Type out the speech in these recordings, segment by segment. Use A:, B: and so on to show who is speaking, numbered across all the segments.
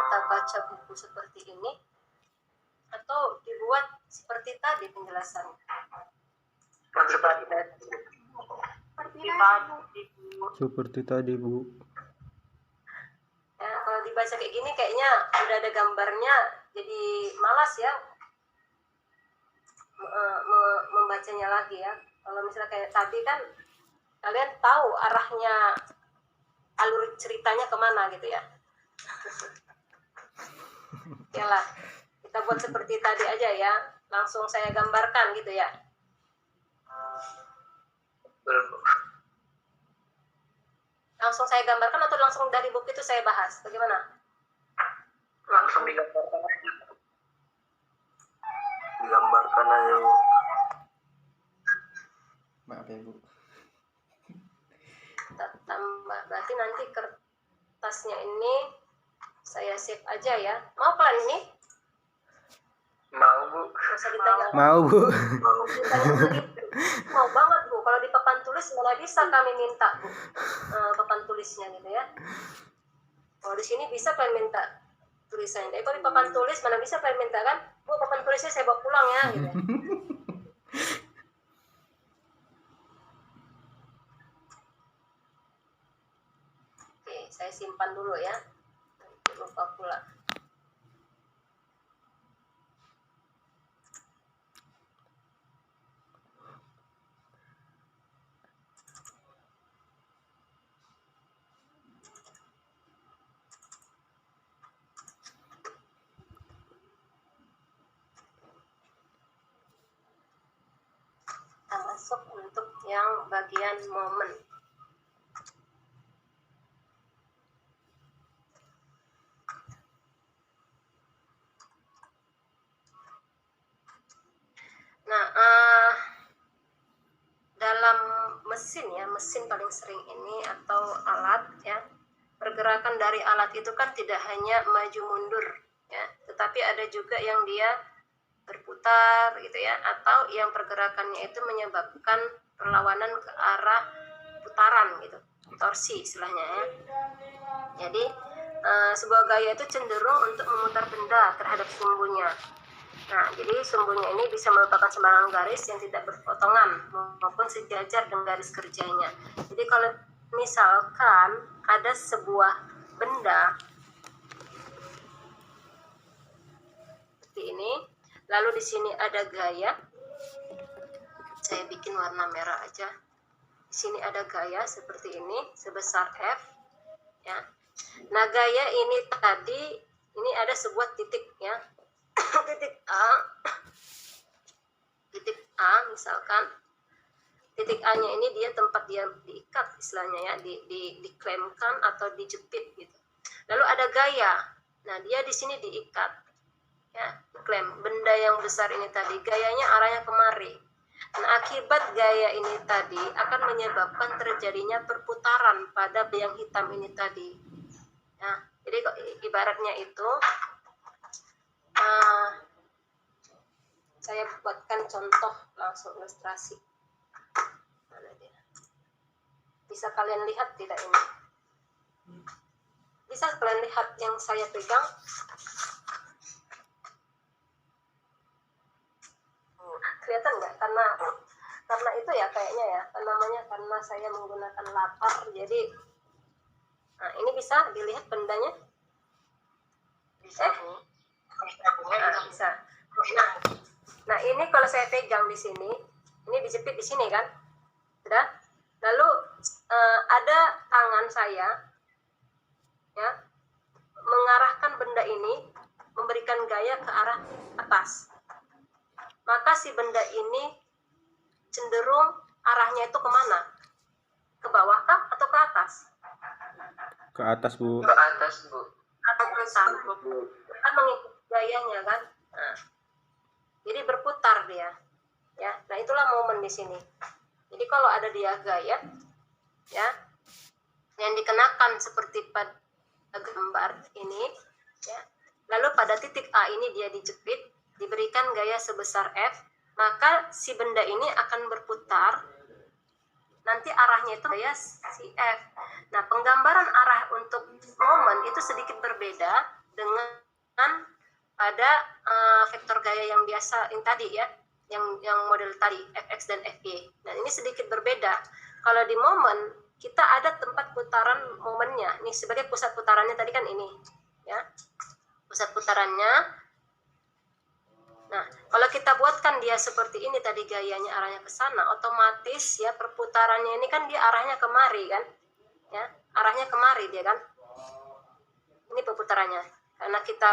A: kita baca buku seperti ini atau dibuat seperti tadi penjelasannya?
B: Seperti tadi, Bu.
A: Ya, kalau dibaca kayak gini kayaknya udah ada gambarnya, jadi malas ya membacanya lagi ya. Kalau misalnya kayak tadi kan kalian tahu arahnya, alur ceritanya kemana gitu ya. Yalah, kita buat seperti tadi aja ya, langsung saya gambarkan gitu ya. Langsung saya gambarkan atau langsung dari buku itu saya bahas, bagaimana?
C: Langsung digambarkan aja. Digambarkan aja, Bu.
B: Maaf ya, Bu.
A: Kita tambah, berarti nanti kertasnya ini saya save aja ya. Mau pelan ini?
C: Mau, Bu.
A: Masa ditanya?
B: Mau, Bu.
A: Ditanya begitu. Mau banget, Bu. Kalau di papan tulis mana bisa kami minta, Bu, papan tulisnya gitu ya. Kalau di sini bisa kalian minta tulisannya. Tapi kalau di papan tulis mana bisa kalian minta kan? Bu, papan tulisnya saya bawa pulang ya gitu ya. Oke, saya simpan dulu ya. Nanti lupa pula. Kita masuk untuk yang bagian momen. Nah, dalam mesin ya, mesin paling sering ini atau alat ya, pergerakan dari alat itu kan tidak hanya maju mundur ya, tetapi ada juga yang dia berputar gitu ya, atau yang pergerakannya itu menyebabkan perlawanan ke arah putaran gitu, torsi istilahnya ya. Jadi sebuah gaya itu cenderung untuk memutar benda terhadap sumbunya. Nah, jadi sumbunya ini bisa merupakan sembarangan garis yang tidak berpotongan maupun sejajar dengan garis kerjanya. Jadi kalau misalkan ada sebuah benda seperti ini, lalu di sini ada gaya, saya bikin warna merah aja. Di sini ada gaya seperti ini sebesar F, ya. Nah, gaya ini tadi ini ada sebuah titik ya. titik A misalkan, titik A nya ini dia tempat dia diikat istilahnya ya, diklemkan atau dijepit gitu. Lalu ada gaya, nah dia di sini diikat ya, klem benda yang besar ini tadi, gayanya arahnya kemari. Nah, akibat gaya ini tadi akan menyebabkan terjadinya perputaran pada yang hitam ini tadi ya. Jadi ibaratnya itu saya buatkan contoh langsung ilustrasi. Mana dia? Bisa kalian lihat tidak ini? Bisa kalian lihat yang saya pegang? Kelihatan nggak? Karena itu ya kayaknya ya, namanya karena saya menggunakan latar, jadi nah ini bisa dilihat bendanya? Bisa, Bu. Bisa. Nah, ini kalau saya pegang di sini, ini dijepit di sini kan, sudah. Lalu ada tangan saya, ya, mengarahkan benda ini, memberikan gaya ke arah atas. Maka si benda ini cenderung arahnya itu kemana? Ke bawah kah atau ke atas?
B: Ke atas, Bu.
C: Ke atas, Bu.
A: Atau ke atas? Kan mengikuti gayanya kan. Nah, jadi berputar dia, ya. Nah, itulah momen di sini. Jadi kalau ada dia gaya, ya, yang dikenakan seperti pada gambar ini, ya. Lalu pada titik A ini dia dijepit, diberikan gaya sebesar F, maka si benda ini akan berputar. Nanti arahnya itu gaya si F. Nah, penggambaran arah untuk momen itu sedikit berbeda dengan pada vektor gaya yang biasa yang tadi ya, yang model tadi fx dan fy. Nah ini sedikit berbeda. Kalau di momen kita ada tempat putaran momennya. Nih sebagai pusat putarannya tadi kan ini ya, pusat putarannya. Nah, kalau kita buatkan dia seperti ini tadi gayanya arahnya ke sana, otomatis ya perputarannya ini kan dia arahnya kemari kan? Ya, arahnya kemari dia kan? Ini perputarannya. Karena kita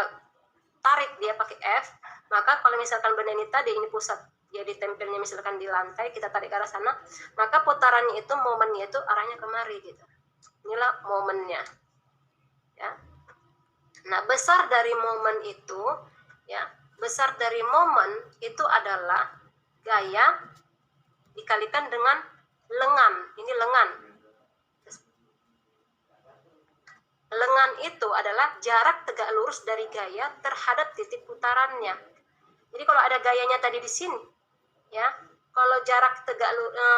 A: tarik dia pakai F, maka kalau misalkan benda ini tadi ini pusat dia ditempelnya misalkan di lantai, kita tarik ke arah sana, maka putarannya itu momennya itu arahnya kemari gitu. Inilah momennya. Ya. Nah, besar dari momen itu ya, besar dari momen itu adalah gaya dikalikan dengan lengan. Ini lengan. Lengan itu adalah jarak tegak lurus dari gaya terhadap titik putarannya. Jadi kalau ada gayanya tadi di sini, ya, kalau jarak tegak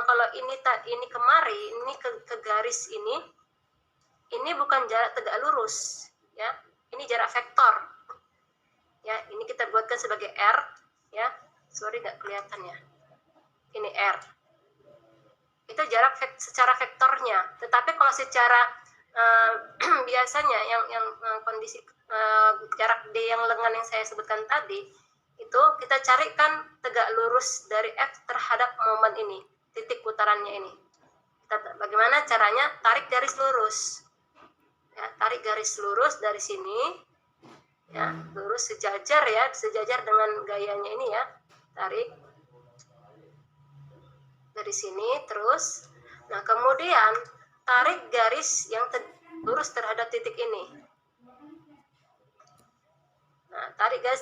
A: kalau ini kemari, ini ke garis ini bukan jarak tegak lurus, ya, ini jarak vektor. Ya, ini kita buatkan sebagai R, ya. Sorry nggak kelihatan ya. Ini R. Itu jarak secara vektornya. Tetapi kalau secara biasanya yang kondisi jarak D yang lengan yang saya sebutkan tadi, itu kita carikan tegak lurus dari F terhadap momen ini, titik putarannya ini. Bagaimana caranya? Tarik garis lurus. Ya, tarik garis lurus dari sini. Ya, lurus sejajar ya, sejajar dengan gayanya ini ya. Tarik dari sini terus. Nah, kemudian tarik garis yang lurus terhadap titik ini. Nah, tarik garis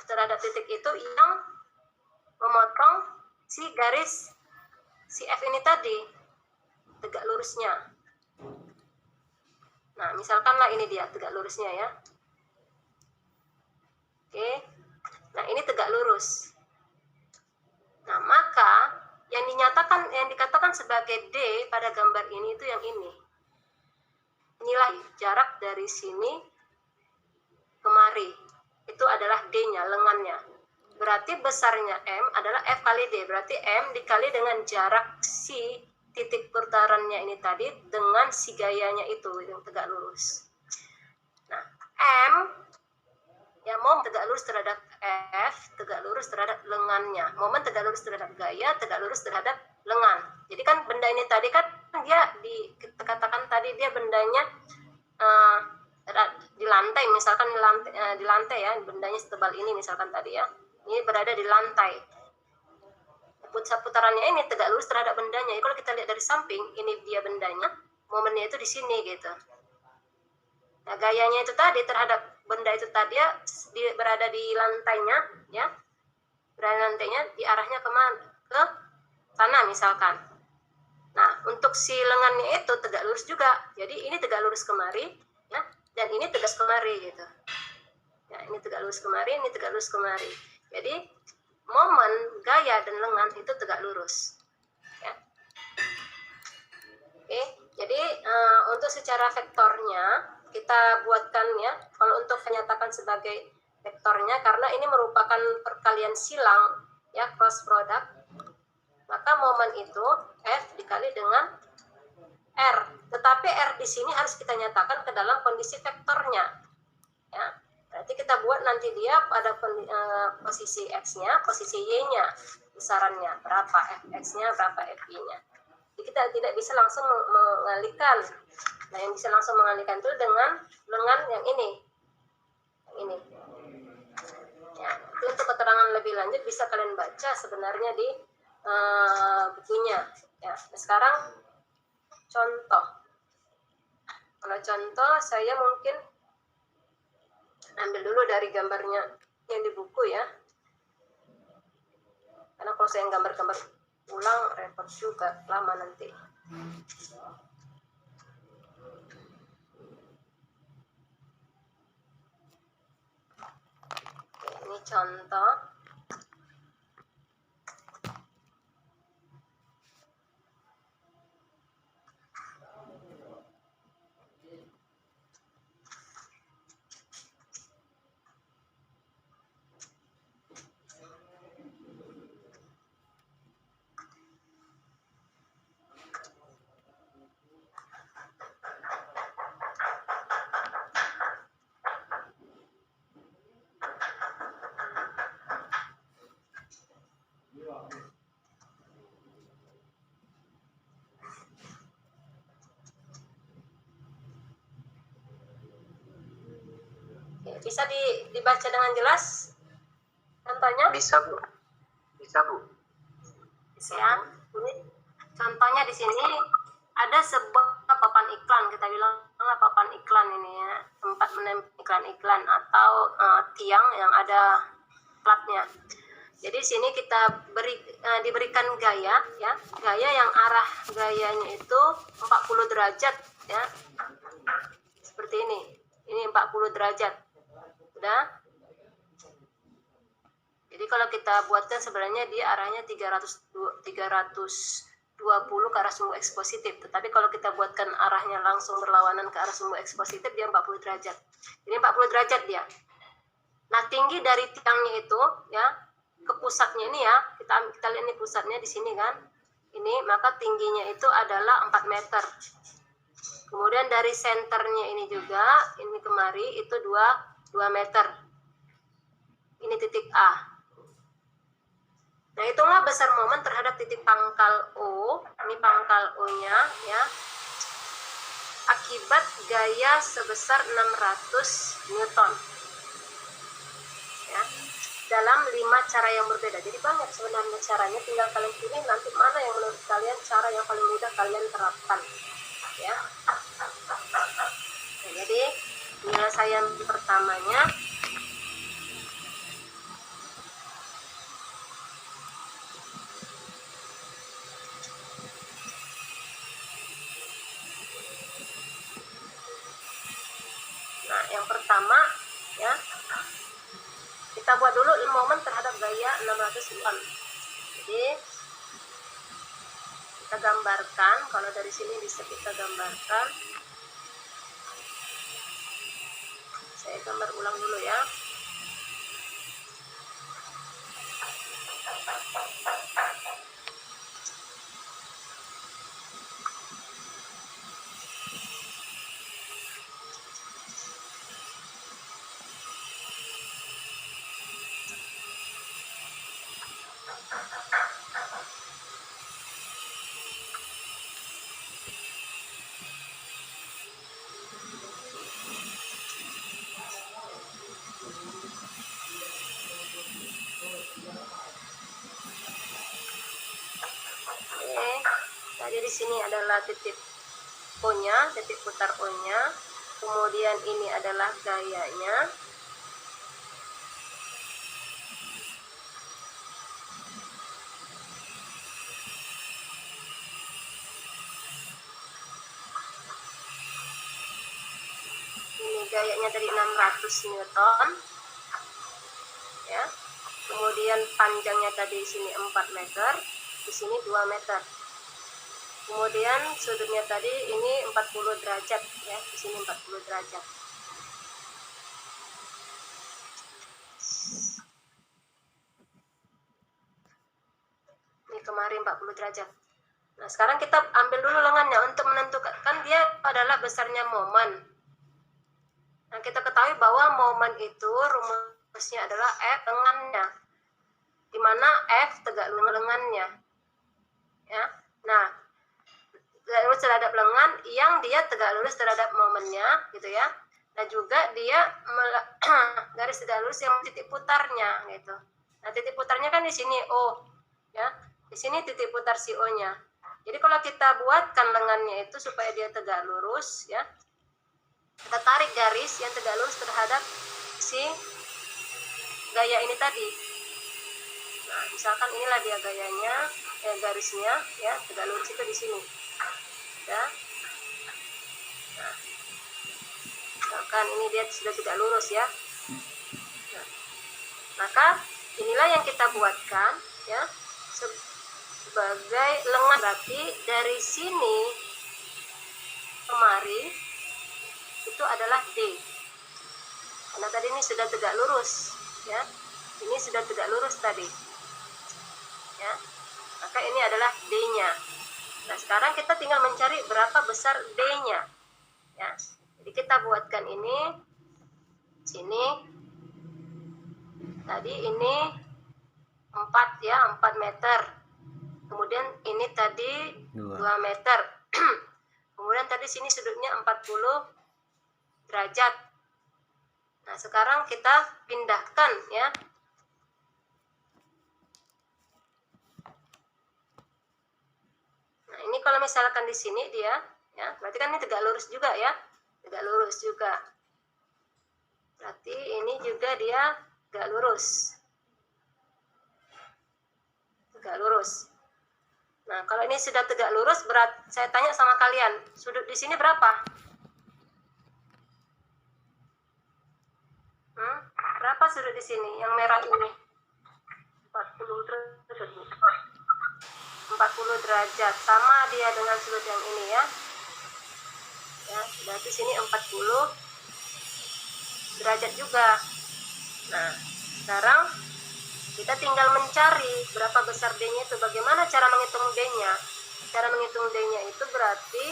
A: terhadap titik itu yang memotong si garis si F ini tadi, tegak lurusnya. Nah, misalkanlah ini dia tegak lurusnya ya. Oke, nah ini tegak lurus. Nah, maka yang dikatakan sebagai D pada gambar ini itu yang ini. Inilah jarak dari sini kemari. Itu adalah D-nya, lengannya. Berarti besarnya M adalah F kali D. Berarti M dikali dengan jarak si titik putarannya ini tadi dengan si gayanya itu yang tegak lurus. Nah, M ya, momen tegak lurus terhadap F, tegak lurus terhadap lengannya. Momen tegak lurus terhadap gaya, tegak lurus terhadap lengan. Jadi kan benda ini tadi kan dia dikatakan tadi dia bendanya di lantai, misalkan di lantai ya, bendanya setebal ini misalkan tadi ya. Ini berada di lantai. Pusat putarannya ini tegak lurus terhadap bendanya. Jadi kalau kita lihat dari samping, ini dia bendanya, momennya itu di sini gitu. Nah, gayanya itu tadi terhadap benda itu tadi ya, berada di lantainya, ya, berada di lantainya, di arahnya kemana? Ke sana misalkan. Nah, untuk si lengannya itu tegak lurus juga. Jadi ini tegak lurus kemari, ya, dan ini tegak kemari gitu. Ya, ini tegak lurus kemari, ini tegak lurus kemari. Jadi momen, gaya dan lengan itu tegak lurus. Ya. Oke, jadi untuk secara vektornya kita buatkan ya, kalau untuk menyatakan sebagai vektornya, karena ini merupakan perkalian silang ya, cross product, maka momen itu F dikali dengan R, tetapi R di sini harus kita nyatakan ke dalam kondisi vektornya ya. Berarti kita buat nanti dia pada posisi X-nya, posisi Y-nya, besarannya berapa, Fx-nya berapa, Fy-nya. Jadi kita tidak bisa langsung mengalihkan. Nah, yang bisa langsung mengalihkan itu dengan lengan yang ini. Yang ini. Ya, itu untuk keterangan lebih lanjut bisa kalian baca sebenarnya di bukunya. Ya, sekarang contoh. Kalau contoh saya mungkin ambil dulu dari gambarnya yang di buku ya. Karena kalau saya gambar-gambar ulang repot juga, lama nanti. Ini contoh. Bisa dibaca dengan jelas contohnya?
C: Bisa Bu. Bisa Bu.
A: Ya. Ini contohnya di sini ada sebuah papan iklan, kita bilang papan iklan ini ya, tempat menempel iklan-iklan atau tiang yang ada platnya. Jadi sini kita diberikan gaya ya, gaya yang arah gayanya itu 40 derajat ya. Seperti ini. Ini 40 derajat. Udah? Jadi kalau kita buatkan sebenarnya dia arahnya 320 ke arah sumbu X positif. Tetapi kalau kita buatkan arahnya langsung berlawanan ke arah sumbu X positif, dia 40 derajat. Jadi 40 derajat dia. Nah, tinggi dari tiangnya itu ya ke pusatnya ini ya, kita lihat ini pusatnya di sini kan. Ini maka tingginya itu adalah 4 meter. Kemudian dari senternya ini juga, ini kemari itu 2 meter. Ini titik A. Nah, itulah besar momen terhadap titik pangkal O, ini pangkal O-nya ya, akibat gaya sebesar 600 Newton. Ya, dalam 5 cara yang berbeda. Jadi banyak sebenarnya caranya, tinggal kalian pilih nanti mana yang menurut kalian cara yang paling mudah kalian terapkan. Ya. Nah, jadi penyelesaian pertamanya yang pertama ya, kita buat dulu momen terhadap gaya 600 Newton. Jadi kita gambarkan, kalau dari sini bisa kita gambarkan. Saya gambar ulang dulu ya. Jadi di sini adalah titik O-nya, titik putar O-nya. Kemudian ini adalah gayanya. Ini gayanya dari 600 Newton. Ya. Kemudian panjangnya tadi di sini 4 meter, di sini 2 meter. Kemudian sudutnya tadi ini 40 derajat ya, di sini 40 derajat. Ini kemari 40 derajat. Nah, sekarang kita ambil dulu lengannya untuk menentukan, kan dia adalah besarnya momen. Nah, kita ketahui bahwa momen itu rumusnya adalah F lengannya, di mana F tegak lengannya. Ya. Nah, tegak lurus terhadap lengan yang dia tegak lurus terhadap momennya gitu ya. Nah, juga dia garis tegak lurus yang titik putarnya gitu. Nah, titik putarnya kan di sini O ya. Di sini titik putar si O-nya. Jadi kalau kita buatkan lengannya itu supaya dia tegak lurus ya. Kita tarik garis yang tegak lurus terhadap si gaya ini tadi. Nah, misalkan inilah dia gayanya, garisnya ya, tegak lurus itu di sini. Ya. Nah, misalkan ini dia sudah tidak lurus ya. Nah, maka inilah yang kita buatkan ya sebagai lengan. Berarti dari sini kemari itu adalah D. Karena tadi ini sudah tegak lurus ya. Ini sudah tegak lurus tadi. Ya. Maka ini adalah D-nya. Nah, sekarang kita tinggal mencari berapa besar D-nya. Ya. Jadi kita buatkan ini sini. Tadi ini 4 ya, 4 meter. Kemudian ini tadi 2 meter. Kemudian tadi sini sudutnya 40 derajat. Nah, sekarang kita pindahkan ya. Nah, ini kalau misalkan di sini dia ya, berarti kan ini tegak lurus juga ya. Tegak lurus juga. Berarti ini juga dia tegak lurus. Tegak lurus. Nah, kalau ini sudah tegak lurus, saya tanya sama kalian, sudut di sini berapa? Berapa sudut di sini? Yang merah ini?
C: 40 derajat, Bu.
A: 40 derajat. Sama dia dengan sudut yang ini ya. Ya, berarti sini 40 derajat juga. Nah, sekarang kita tinggal mencari berapa besar D-nya itu. Bagaimana cara menghitung D-nya? Cara menghitung D-nya itu berarti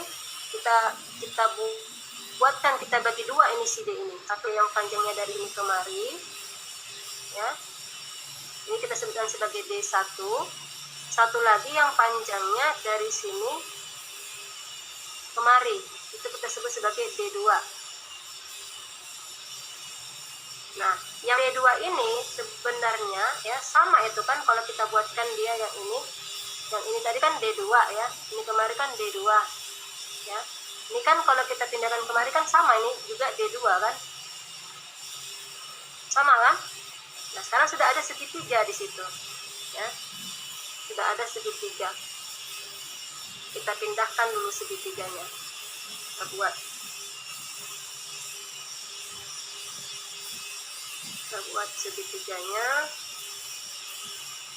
A: kita buatkan, kita bagi dua ini si D ini. Satu yang panjangnya dari ini kemari, ya. Ini kita sebutkan sebagai D1. Satu lagi yang panjangnya dari sini kemari, itu kita sebut sebagai D2. Nah, yang D2 ini sebenarnya ya sama itu kan, kalau kita buatkan dia yang ini tadi kan D2 ya, ini kemari kan D2 ya. Ini kan kalau kita pindahkan kemari kan sama, ini juga D2 kan, sama kan. Nah, sekarang sudah ada segitiga di situ ya, sudah ada segitiga. Kita pindahkan dulu segitiganya, kita buat segitiganya,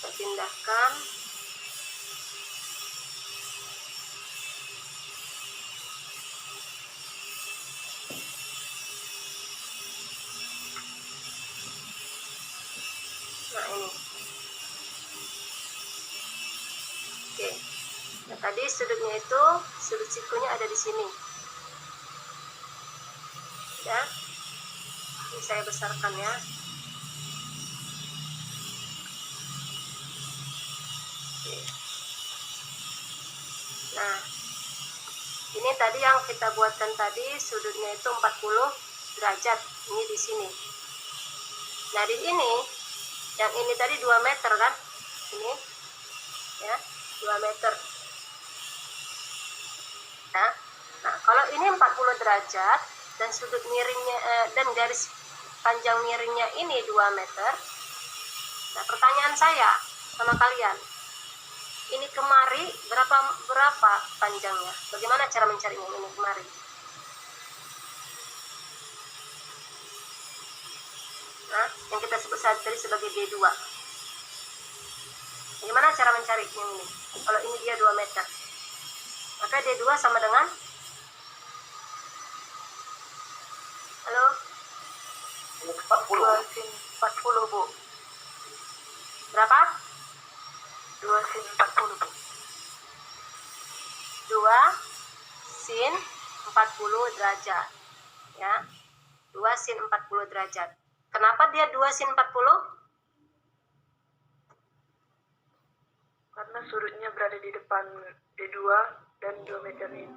A: kita pindahkan. Nah, ini oke. Nah, tadi sudutnya itu, sudut sikunya ada di sini ya. Ini saya besarkan ya. Nah, ini tadi yang kita buatkan tadi, sudutnya itu 40 derajat. Ini di sini. Nah, di ini, yang ini tadi 2 meter kan? Ini, ya, 2 meter. Nah, kalau ini 40 derajat, dan sudut miringnya, dan garis panjang miringnya ini 2 meter. Nah, pertanyaan saya sama kalian, ini kemari berapa panjangnya? Bagaimana cara mencarinya ini kemari? Nah, yang kita sebut tadi sebagai D2. Bagaimana cara mencari yang ini? Kalau ini dia 2 meter, maka D2 sama dengan, halo?
C: 40 sin 40, Bu.
A: Berapa?
C: 2 sin 40, Bu.
A: 2 sin 40 derajat ya. 2 sin 40 derajat. Kenapa dia 2 sin 40?
C: Karena sudutnya berada di depan D2 dan 2 meter ini.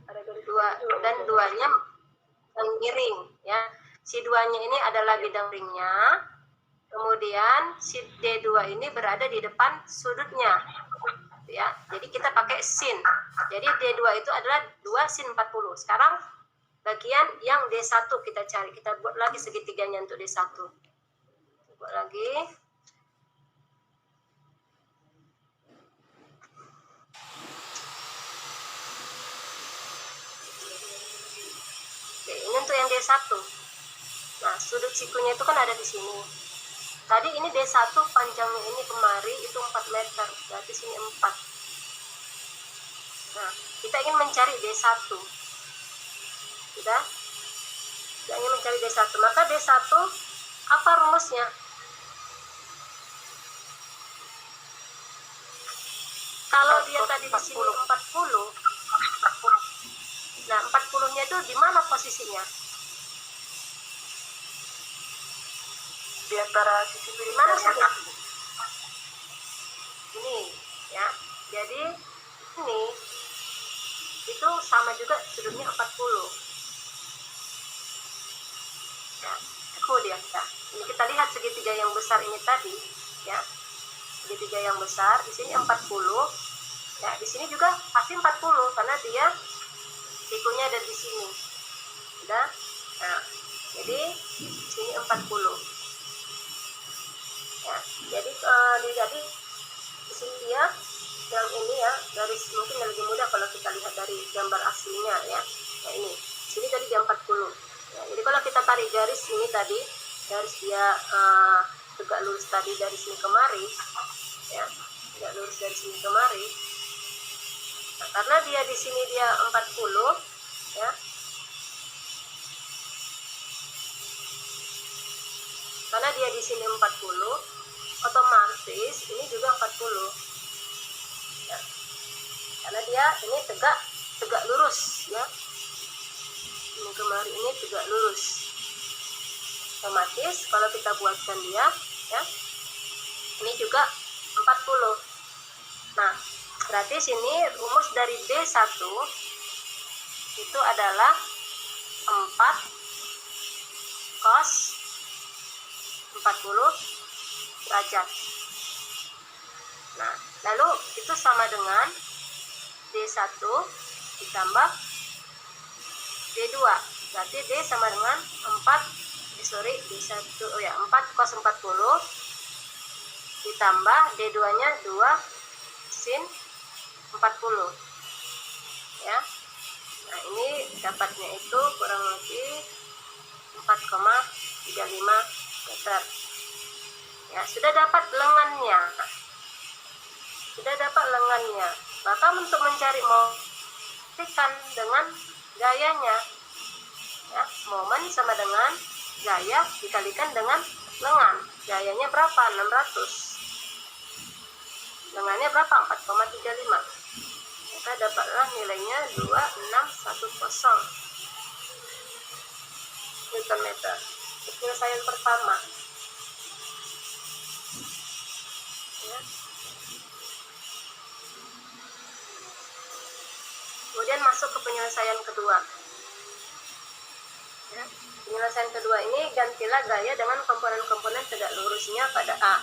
C: Ada garis
A: 2 dan 2-nya miring ya. Si 2-nya ini adalah bidang ringnya. Kemudian si D2 ini berada di depan sudutnya. Ya, jadi kita pakai sin. Jadi D2 itu adalah 2 sin 40. Sekarang bagian yang D1 kita cari. Kita buat lagi segitiganya untuk D1. Buat lagi. Oke, ini untuk yang D1. Nah, sudut sikunya itu kan ada di sini. Tadi ini D1 panjangnya ini kemari itu 4 meter. Berarti sini 4. Nah, kita ingin mencari D1. Sudah? Kita ingin mencari D1. Maka D1 apa rumusnya? Kalau dia tadi di sini 40. Nah, 40-nya itu di mana posisinya?
C: di antara sisi miring
A: Mana
C: dan
A: sudut?
C: yang
A: Ini ya. Jadi ini itu sama juga sudutnya 40. Nah, ini kita lihat segitiga yang besar ini tadi, ya. Segitiga yang besar di sini 40. Ya, di sini juga pasti 40 karena dia sikunya ada di sini. Udah. Nah, jadi di sini 40. Ya, jadi jadi di sini dia yang ini ya, garis mungkin lebih mudah kalau kita lihat dari gambar aslinya ya. Nah, ini. Sini tadi dia 40. Ya, jadi kalau kita tarik garis ini tadi, garis dia tegak lurus tadi dari sini kemari, ya, tegak lurus dari sini kemari. Nah, karena dia di sini dia 40, ya. Karena dia di sini 40, otomatis ini juga 40. Ya. Karena dia ini tegak lurus, ya. Ini kemari ini tegak lurus. Otomatis kalau kita buatkan dia, ya, ini juga 40. Nah, berarti sini rumus dari D1 itu adalah 4 cos 40 derajat. Nah, lalu itu sama dengan D1 ditambah D2. Berarti D sama dengan 4 cos 40 ditambah D2-nya 2 sin 40. Ya. Nah, ini dapatnya itu kurang lebih 4,35 meter. Ya, sudah dapat lengannya. Maka untuk mencari momen dengan gayanya, ya, momen sama dengan gaya dikalikan dengan lengan. Gayanya berapa? 600. Lengannya berapa? 4,35. Maka dapatlah nilainya 2610 Newton meter. Penyelesaian pertama. Ya. Kemudian masuk ke penyelesaian kedua. Ya. Penyelesaian kedua ini gantilah gaya dengan komponen-komponen tegak lurusnya pada A.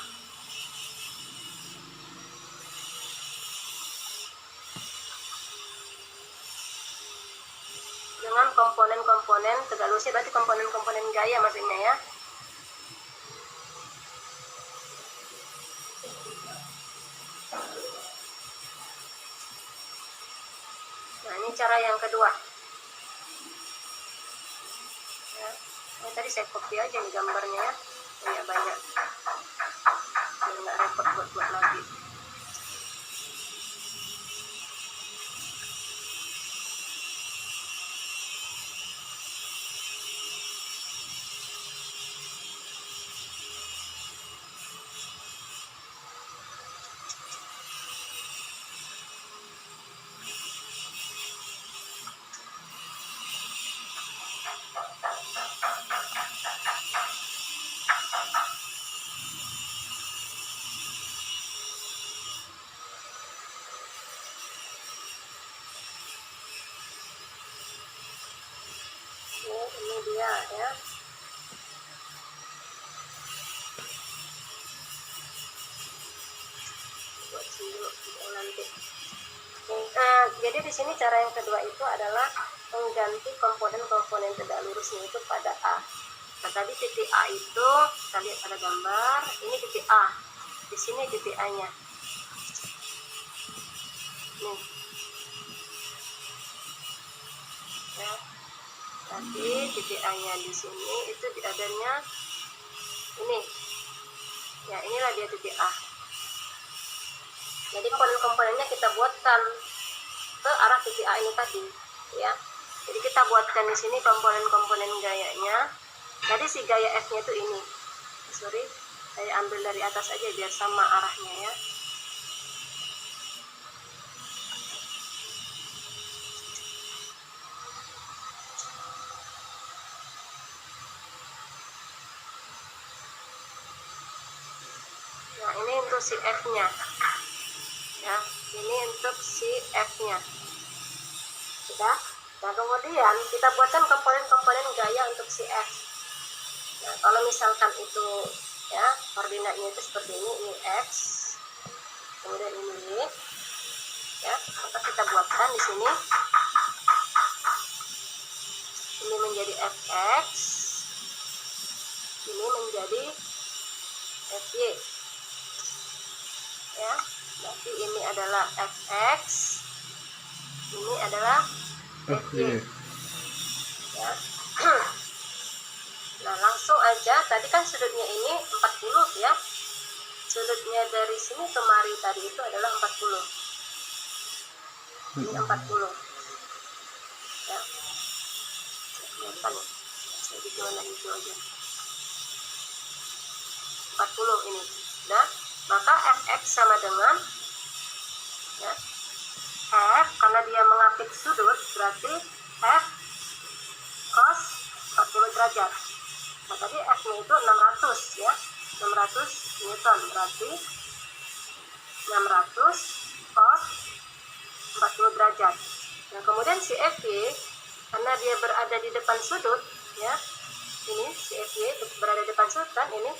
A: Dengan komponen-komponen tegak lurusnya berarti komponen-komponen gaya maksudnya ya. Nah, ini cara yang kedua. Ya, ini tadi saya copy aja nih gambarnya ya. Banyak biar nggak repot buat lagi. Ini dia ya. Buat dulu nanti. Jadi di sini cara yang kedua itu adalah mengganti komponen-komponen tegak lurusnya itu pada A. Nah, tadi titik A itu kita lihat pada gambar, ini titik A. Di sini titik A-nya. Nih. Ya. Tapi titik A-nya di sini itu adanya ini. Ya, inilah dia titik A. Jadi komponen-komponennya kita buatkan ke arah titik A ini tadi, ya. Jadi kita buatkan di sini komponen-komponen gayanya. Jadi si gaya F-nya itu ini. Sorry, saya ambil dari atas aja biar sama arahnya ya. Nah, ini untuk si F-nya. Ya, ini untuk si F-nya. Sudah. Nah, kemudian kita buatkan komponen-komponen gaya untuk si F. Nah, kalau misalkan itu ya koordinatnya itu seperti ini x, kemudian ini y, ya, maka kita buatkan di sini ini menjadi fx, ini menjadi fy, ya. Berarti ini adalah fx, ini adalah fy, ya. Nah, langsung aja, tadi kan sudutnya ini 40 ya, sudutnya dari sini kemari tadi itu adalah 40, ini 40 ya, kelihatan ya, saya bikin warna hijau aja, 40 ini. Nah, maka fx sama dengan ya, f, karena dia mengapit sudut, berarti f cos 40 derajat. Nah, tadi f-nya itu 600 ya, 600 Newton, berarti 600 cos 40 derajat. Nah, kemudian si FY, karena dia berada di depan sudut ya, ini si FY berada di depan sudut kan, ini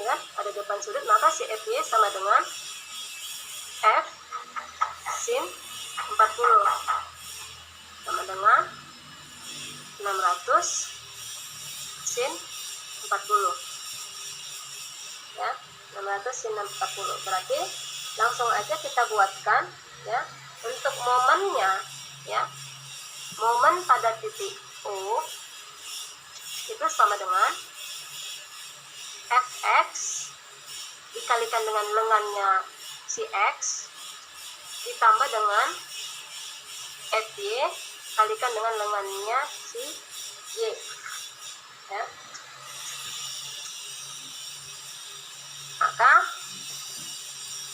A: kan ada depan sudut, maka si FY sama dengan F sin 40 sama dengan 600 sin 40 ya, 600 sin 40. Berarti langsung aja kita buatkan ya, untuk momennya ya, momen pada titik O itu sama dengan fx dikalikan dengan lengannya si x ditambah dengan fy kalikan dengan lengannya si y ya. Maka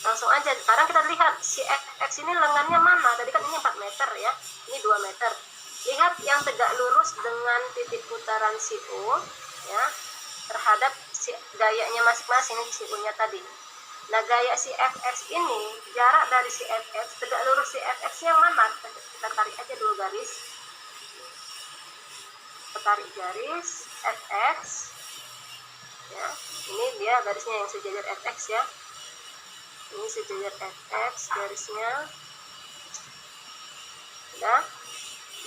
A: langsung aja sekarang kita lihat si fx ini lengannya mana. Tadi kan ini 4 meter ya, ini 2 meter. Lihat yang tegak lurus dengan titik putaran si O ya, terhadap si gayanya masing-masing si U nya tadi. Nah, gaya si fx ini, jarak dari si fx tegak lurus si fx yang mana? Kita tarik aja dulu garis, kita tarik garis fx ya, ini dia garisnya yang sejajar fx ya, ini sejajar fx garisnya ya,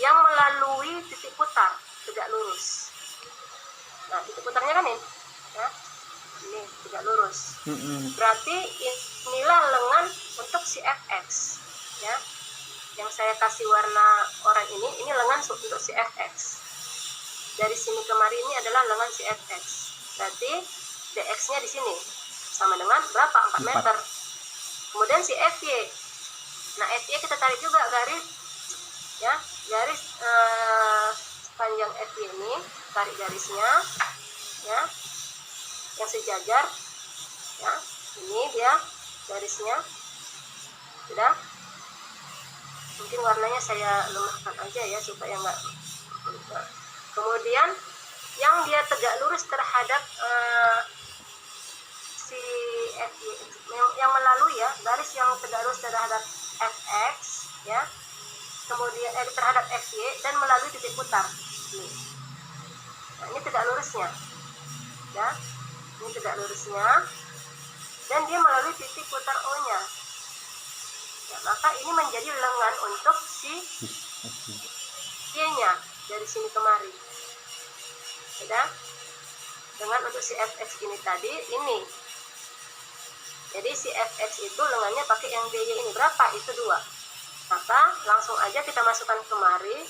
A: yang melalui titik putar tegak lurus. Nah, titik putarnya kan ini ya, ini tegak lurus. Berarti inilah lengan untuk si fx ya, yang saya kasih warna oranye ini lengan untuk si fx. Dari sini kemari ini adalah lengan si fx. Berarti dx nya di sini sama dengan berapa? 4 meter. Kemudian si fy, nah fy kita tarik juga garis ya, garis panjang fy ini, tarik garisnya ya, yang sejajar ya, ini dia garisnya sudah. Mungkin warnanya saya lemahkan aja ya supaya enggak. Kemudian yang dia tegak lurus terhadap si FY, yang melalui ya, garis yang tegak lurus terhadap fx ya, kemudian terhadap fy dan melalui titik putar ini. Nah, ini tegak lurusnya ya, ini tegak lurusnya dan dia melalui titik putar O nya ya, maka ini menjadi lengan untuk si Y nya dari sini kemari ya, dengan untuk si fx ini tadi ini. Jadi si fx itu lengannya pakai yang dy ini berapa? Itu 2. Maka langsung aja kita masukkan kemari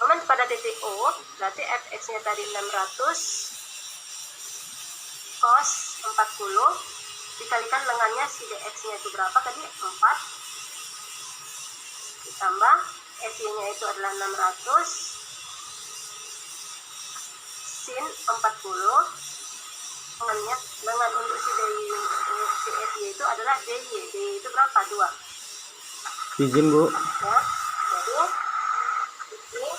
A: momen pada titik O, berarti fx nya tadi 600 cos 40 dikalikan lengannya si dx nya itu berapa tadi? 4 ditambah fy nya itu adalah 600 sin 40, lengan untuk si fy itu adalah dy itu berapa? 2.
B: Izin Bu.
A: Ya, jadi ini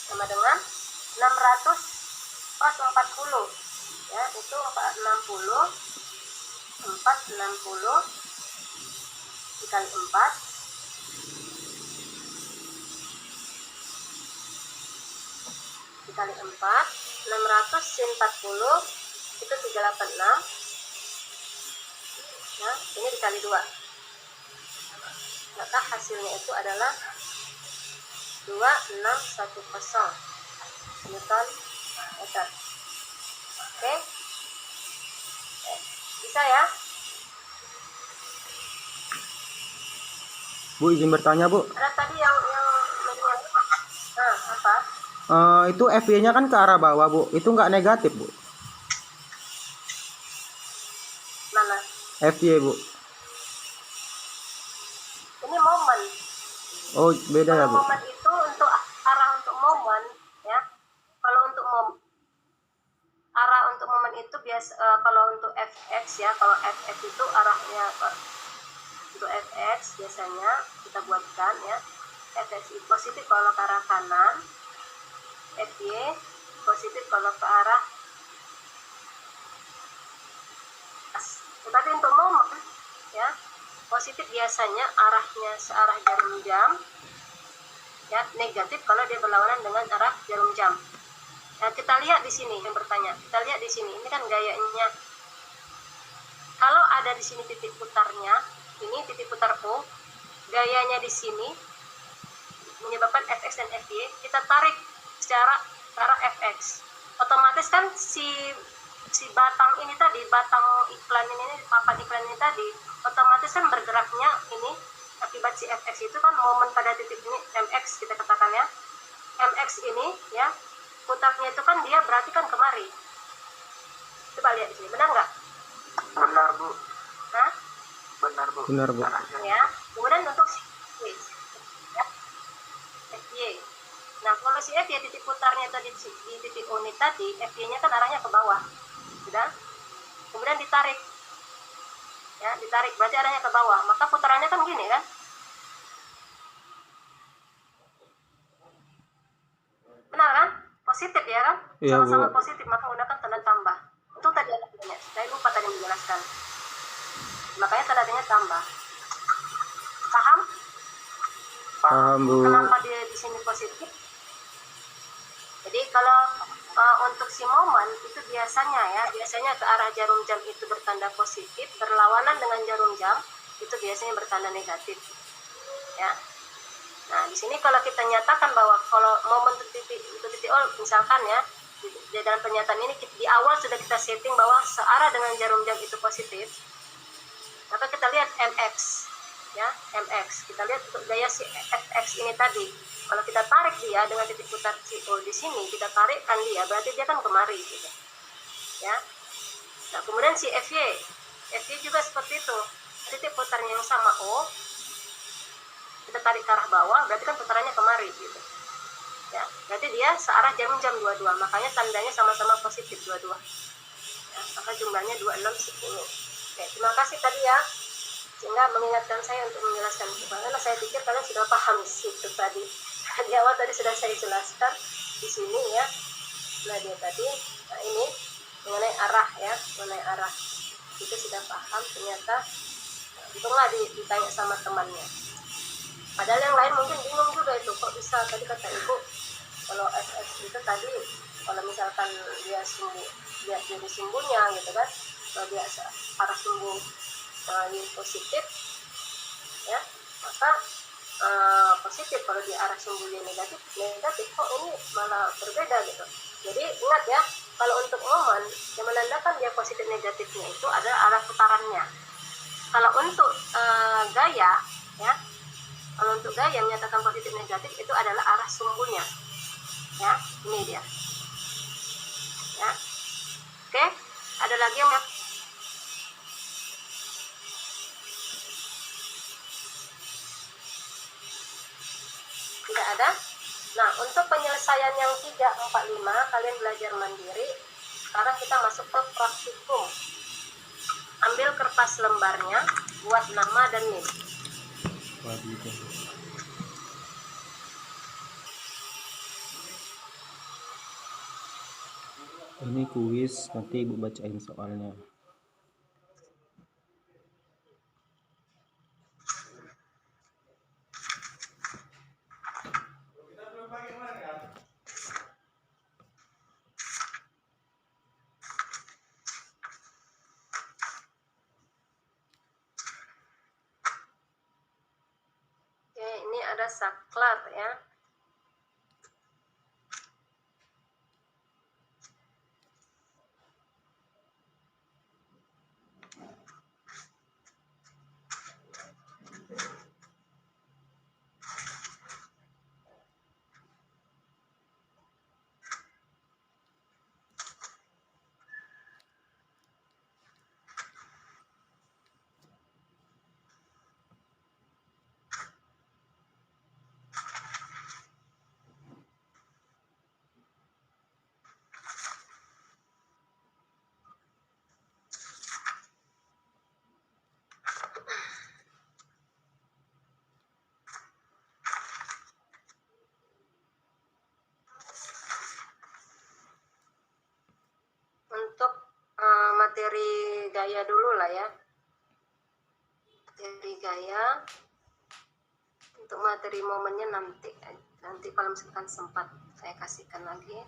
A: sama dengan 600 pas 40 ya, itu 460 dikali 4 dikali 4, 600 sin 40 itu 386. Nah, ini dikali 2. Maka hasilnya itu adalah 2610 Newton meter. Oke. Bisa ya?
B: Bu, izin bertanya, Bu.
A: Ada tadi yang apa?
B: Itu FY-nya kan ke arah bawah, Bu. Itu nggak negatif, Bu.
A: Mana?
B: FY, Bu.
A: Ini momen.
B: Oh, beda ya, Bu.
A: Momen itu untuk arah untuk momen, ya. Kalau untuk arah untuk momen itu biasa, kalau untuk fx ya, kalau fx itu arahnya untuk fx biasanya kita buatkan ya, fx itu positif kalau ke arah kanan, fy positif kalau ke arah atas. Tetapi untuk momen ya, positif biasanya arahnya searah jarum jam, ya, negatif kalau dia berlawanan dengan arah jarum jam. Nah, kita lihat di sini yang bertanya. Kita lihat di sini. Ini kan gayanya. Kalau ada di sini titik putarnya, ini titik putar O, gayanya di sini menyebabkan fx dan fy. Kita tarik secara arah fx. Otomatis kan si batang ini tadi, batang iklan ini, papan iklan ini tadi, otomatis kan bergeraknya ini akibat si fx itu kan momen pada titik ini mx kita katakan ya. Mx ini ya, putarnya itu kan dia berarti kan kemari. Coba lihat di sini, benar nggak?
C: Benar, Bu.
A: Hah?
C: Benar, Bu.
B: Benar, Bu.
A: Ya. Kemudian untuk si ya, FY. Nah, kalau si FY titik putarnya tadi di titik O ini tadi, FY-nya kan arahnya ke bawah. Sudah? Kemudian ditarik. Ya, ditarik berarti arahnya ke bawah. Maka putarannya kan gini kan? Benar kan? Positif ya kan?
B: Iya,
A: Sama-sama
B: Bu.
A: positif, maka gunakan tanda tambah. Untuk tadi ada tandanya. Saya lupa tadi menjelaskan. Makanya tandanya tambah. Paham?
B: Paham, Bu.
A: Kenapa dia di sini positif? Jadi kalau untuk si momen itu biasanya ke arah jarum jam itu bertanda positif, berlawanan dengan jarum jam itu biasanya bertanda negatif. Ya. Nah, di sini kalau kita nyatakan bahwa kalau momen titik O misalkan ya, di dalam pernyataan ini di awal sudah kita setting bahwa searah dengan jarum jam itu positif. Maka kita lihat mx ya, mx. Kita lihat gaya si fx ini tadi. Kalau kita tarik dia dengan titik putar si O di sini, kita tarikkan dia, berarti dia kan kemari gitu. Ya. Nah, kemudian si fy juga seperti itu. Titik putarnya yang sama O, kita tarik ke arah bawah, berarti kan putarannya kemari gitu. Ya, berarti dia searah jarum jam 22, makanya tandanya sama-sama positif 22. Ya, maka jumlahnya 2610. Oke, terima kasih tadi ya, sehingga mengingatkan saya untuk menjelaskan itu. Karena saya pikir kalian sudah paham itu tadi. Di awal tadi sudah saya jelaskan di sini ya. Nah, dia tadi, nah ini mengenai arah ya, mengenai arah itu sudah paham ternyata. Untunglah ditanya sama temannya. Padahal yang lain mungkin bingung juga itu, kok bisa tadi kata ibu kalau fx itu tadi kalau misalkan dia jadi sumbunya gitu kan, kalau dia arah sumbu positif ya, maka positif. Kalau di arah sumbunya negatif kok ini malah berbeda gitu. Jadi ingat ya, kalau untuk momen yang menandakan dia positif negatifnya itu adalah arah putarannya. Kalau untuk gaya ya, kalau untuk gaya menyatakan positif negatif itu adalah arah sumbunya. Ya, ini dia. Ya. Oke, ada lagi yang tidak ada? Nah, untuk penyelesaian yang 3, 4, 5 kalian belajar mandiri. Sekarang kita masuk ke praktikum. Ambil kertas lembarnya, buat nama dan NIM.
B: Ini kuis, nanti Ibu bacain soalnya.
A: ada saklar ya. Untuk materi gaya dulu lah ya. Materi gaya. Untuk materi momennya nanti kalau misalkan sempat saya kasihkan lagi.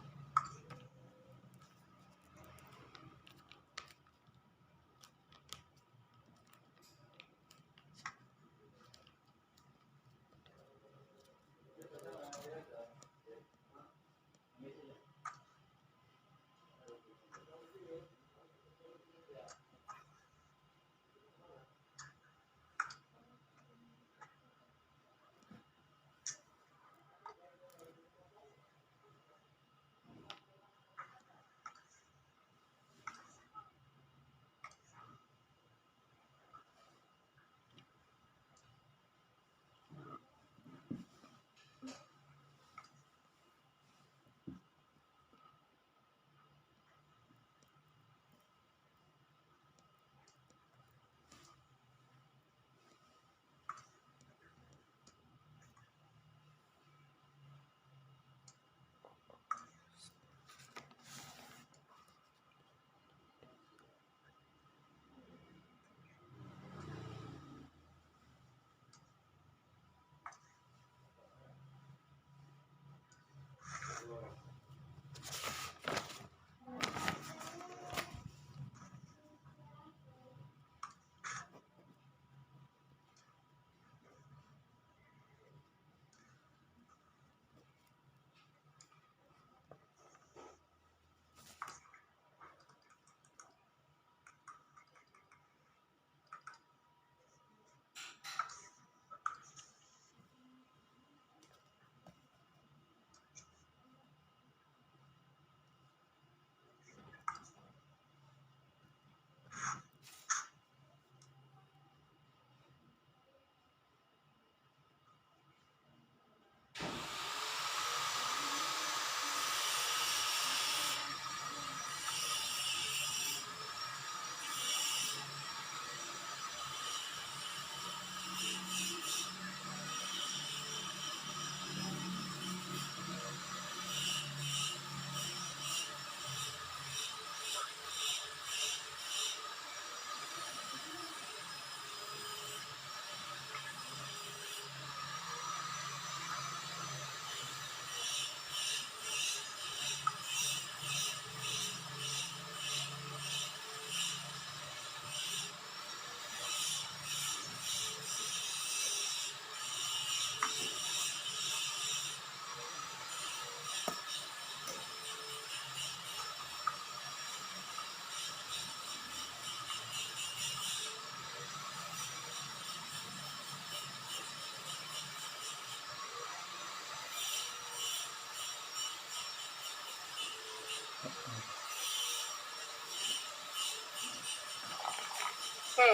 A: Oke,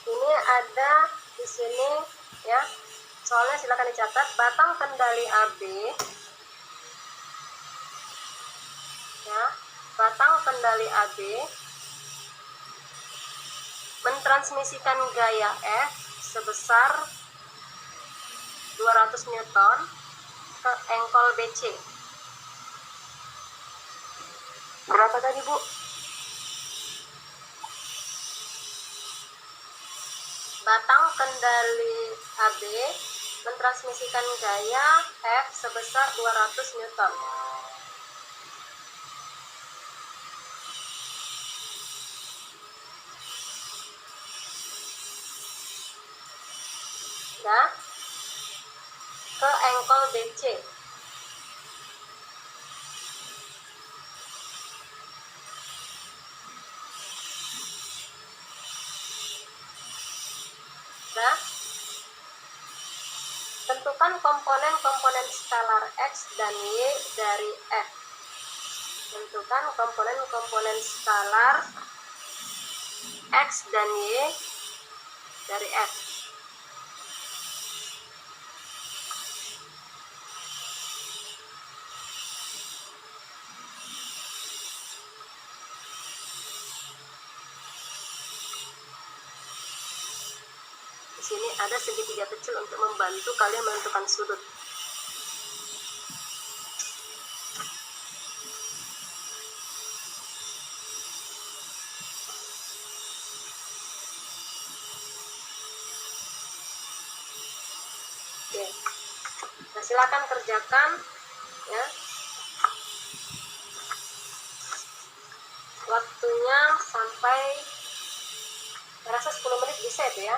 A: ini ada di sini ya. Soalnya silakan dicatat, batang kendali AB ya. Batang kendali AB mentransmisikan gaya F sebesar 200 Newton ke engkol BC. Berapa tadi, Bu? Batang kendali AB mentransmisikan gaya F sebesar 200 Newton. Ya. Ke jengkol DC. Nah, tentukan komponen-komponen skalar X dan Y dari F. Tentukan komponen-komponen skalar X dan Y dari F. Di sini ada segitiga kecil untuk membantu kalian menentukan sudut. Oke. Nah, silakan kerjakan ya. Waktunya sampai rasa 10 menit bisa itu ya.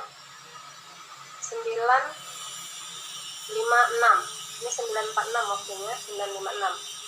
A: 9.56. Ini 9.46 waktunya, 9.56.